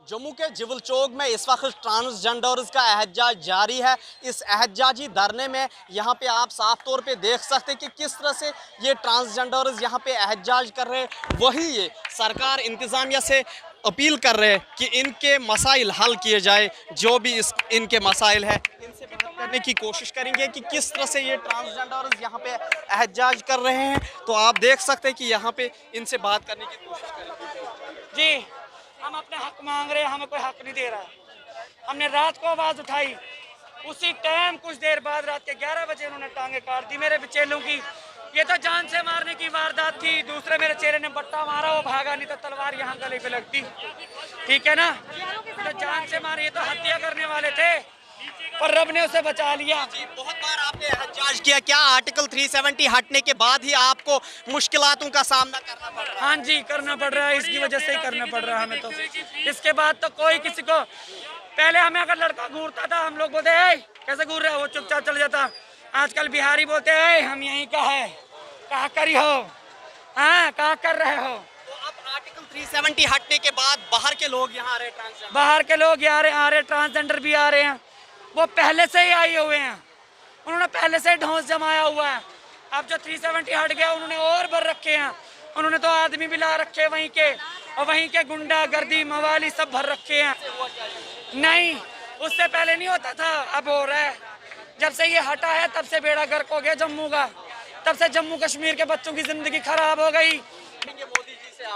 जम्मू के जिवल चौक में इस वक्त ट्रांसजेंडर्स का एहतजाज जारी है। इस एहतजाजी धरने में यहाँ पे आप साफ तौर पे देख सकते हैं कि किस तरह से ये ट्रांसजेंडर्स यहाँ पे एहतजाज कर रहे हैं। वही ये सरकार इंतज़ामिया से अपील कर रहे हैं कि इनके मसाइल हल किए जाए। जो भी इनके मसाइल है इनसे बात करने की कोशिश करेंगे कि किस तरह से ये ट्रांसजेंडर्स यहाँ पे एहतजाज कर रहे हैं। तो आप देख सकते हैं कि यहाँ पे इनसे बात करने की कोशिश करेंगे। जी, हम अपने हक मांग रहे हैं, हमें कोई हक नहीं दे रहा। हमने रात को आवाज़ उठाई, उसी टाइम कुछ देर बाद रात के 11 बजे उन्होंने टांगे काट दी मेरे चेलों की। ये तो जान से मारने की वारदात थी। दूसरे मेरे चेहरे ने बट्टा मारा, वो भागा, नहीं तो तलवार यहाँ गले पे लगती। ठीक है ना, तो जान से मारे, ये तो हत्या करने वाले थे पर रब ने उसे बचा लिया। जी, बहुत बार आपने एहतजाज किया, क्या आर्टिकल 370 हटने के बाद ही आपको मुश्किलातों का सामना करना पड़ रहा है? हाँ जी, करना पड़ रहा है, इसकी वजह से ही करना पड़ रहा है हमें। तो इसके बाद तो कोई किसी को, पहले हमें अगर लड़का घूरता था हम लोग बोलते हैं कैसे घूर रहे हो, वो चुपचाप चल जाता। आजकल बिहारी बोलते हैं हम यहीं का है, कहाँ करी हो, हाँ कहाँ कर रहे हो। तो अब आर्टिकल 370 हटने के बाद बाहर के लोग यहाँ आ रहे हैं, ट्रांसजेंडर बाहर के लोग आ रहे, ट्रांसजेंडर भी आ रहे हैं। वो पहले से ही आए हुए हैं, उन्होंने पहले से ढोंस जमाया हुआ है। अब जो 370 हट गया उन्होंने और भर रखे हैं। उन्होंने तो आदमी भी ला रखे वहीं के, और वहीं के गुंडा गर्दी मवाली सब भर रखे हैं। नहीं, उससे पहले नहीं होता था, अब हो रहा है। जब से ये हटा है तब से बेड़ा गर्क हो गया जम्मू का। तब से जम्मू कश्मीर के बच्चों की जिंदगी खराब हो गई।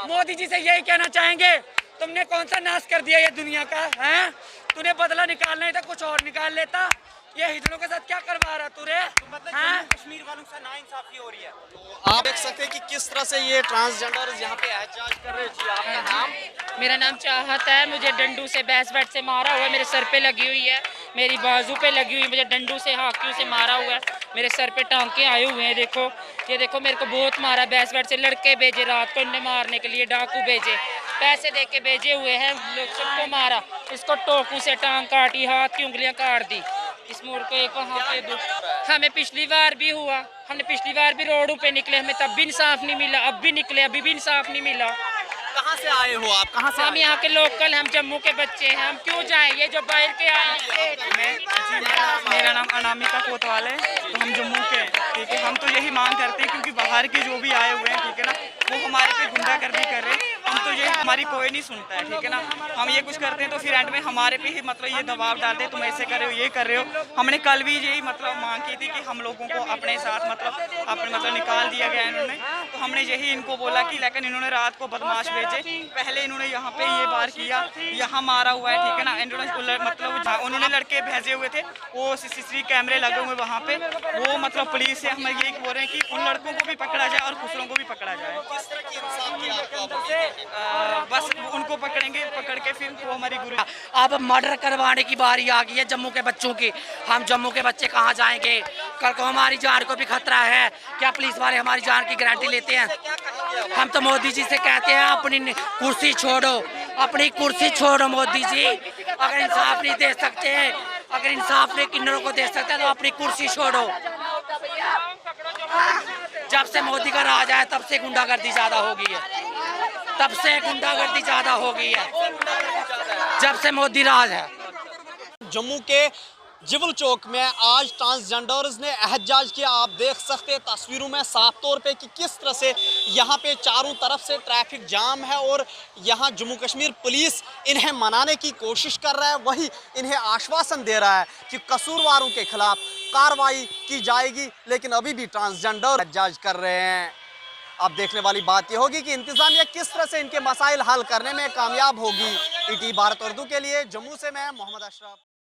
मोदी जी से यही कहना चाहेंगे, तुमने कौन सा नाश कर दिया ये दुनिया का है? तूने बदला निकालना ही था, कुछ और निकाल लेता। ये हिजड़ों के साथ क्या करवा रहा तू रे? कश्मीर वालों से नाइंसाफी हो रही है। तो आप देख सकते हैं कि किस तरह से ये ट्रांसजेंडर्स यहाँ पे एहतजाज कर रहे हैं। जी, आपका नाम? मेरा नाम चाहत है। मुझे डंडू से बैस बैट से मारा हुआ है, मेरे सर पे लगी हुई है, मेरी बाजू पे लगी हुई, मुझे डंडू से हाकियों से मारा हुआ है, मेरे सर पे टांके आए हुए हैं। देखो, ये देखो, मेरे को बहुत मारा बैस बैट से। लड़के भेजे रात को इन्हें मारने के लिए, डाकू भेजे, पैसे दे के भेजे हुए हैं, लोग सबको मारा। इसको टोकू से टांग काटी, हाथ की उंगलियां काट दी। इस मोड़ को एक वहाँ पे हमें पिछली बार भी हुआ, हमने पिछली बार भी रोडों पे निकले, हमें तब भी इंसाफ नहीं मिला, अब भी निकले, अभी भी इंसाफ नहीं मिला। कहाँ से आए हो आप? कहाँ से? हम यहाँ के लोकल, हम जम्मू के बच्चे हैं, हम क्यों जाएं? ये जो बाहर के आए मेरा नाम अनामिका कोतवाल है, तो हम जम्मू के, ठीक है। हम तो यही मांग करते हैं क्योंकि बाहर के जो भी आए हुए हैं, ठीक है ना, वो हमारे पे गुंडागर्दी कर रहे हैं। हम तो ये, हमारी कोई नहीं सुनता है, ठीक है ना। हम ये कुछ करते हैं तो फिर एंड में हमारे पे ही मतलब ये दबाव डालते हैं, तुम ऐसे कर रहे हो, ये कर रहे हो। हमने कल भी यही मतलब मांग की थी कि हम लोगों को अपने साथ मतलब निकाल दिया गया इन्होंने। तो हमने यही इनको बोला कि लेकिन इन्होंने रात को बदमाश भेजे। पहले इन्होंने यहाँ पे ये बार किया, यहाँ मारा हुआ है, ठीक है ना। इन्होंने मतलब उन्होंने लड़के भेजे हुए थे, वो CCTV कैमरे लगे हुए वहाँ पे। वो मतलब पुलिस से हम यही बोल रहे हैं कि उन लड़कों को भी पकड़ा जाए और खुसरों को भी पकड़ा जाए। किस तरह की इंसाफ की आपको? बस उनको पकड़ेंगे, पकड़ के फिर वो हमारी गुरु। अब मर्डर करवाने की बारी आ गई है जम्मू के बच्चों की। हम जम्मू के बच्चे कहाँ जाएंगे? कल को हमारी जान को भी खतरा है। क्या पुलिस वाले हमारी जान की गारंटी लेते हैं? हम तो मोदी जी से कहते हैं अपनी कुर्सी छोड़ो, अपनी कुर्सी छोड़ो मोदी जी। अगर इंसाफ नहीं दे सकते, अगर इंसाफ नहीं किन्नरों को दे सकते तो अपनी कुर्सी छोड़ो। जब से मोदी का राज आया तब से गुंडागर्दी ज्यादा हो गई है, तब से गुंडागर्दी ज्यादा हो गई है, जब से मोदी राज है। जम्मू के जिवल चौक में आज ट्रांसजेंडर्स ने एहतजाज किया। आप देख सकते हैं तस्वीरों में साफ तौर पे कि किस तरह से यहाँ पे चारों तरफ से ट्रैफिक जाम है और यहाँ जम्मू कश्मीर पुलिस इन्हें मनाने की कोशिश कर रहा है, वही इन्हें आश्वासन दे रहा है कि कसूरवारों के खिलाफ कार्रवाई की जाएगी। लेकिन अभी भी ट्रांसजेंडर एहतजाज कर रहे हैं। अब देखने वाली बात यह होगी कि इंतजामिया किस तरह से इनके मसाइल हल करने में कामयाब होगी। ET भारत उर्दू के लिए जम्मू से मैं मोहम्मद अशरफ।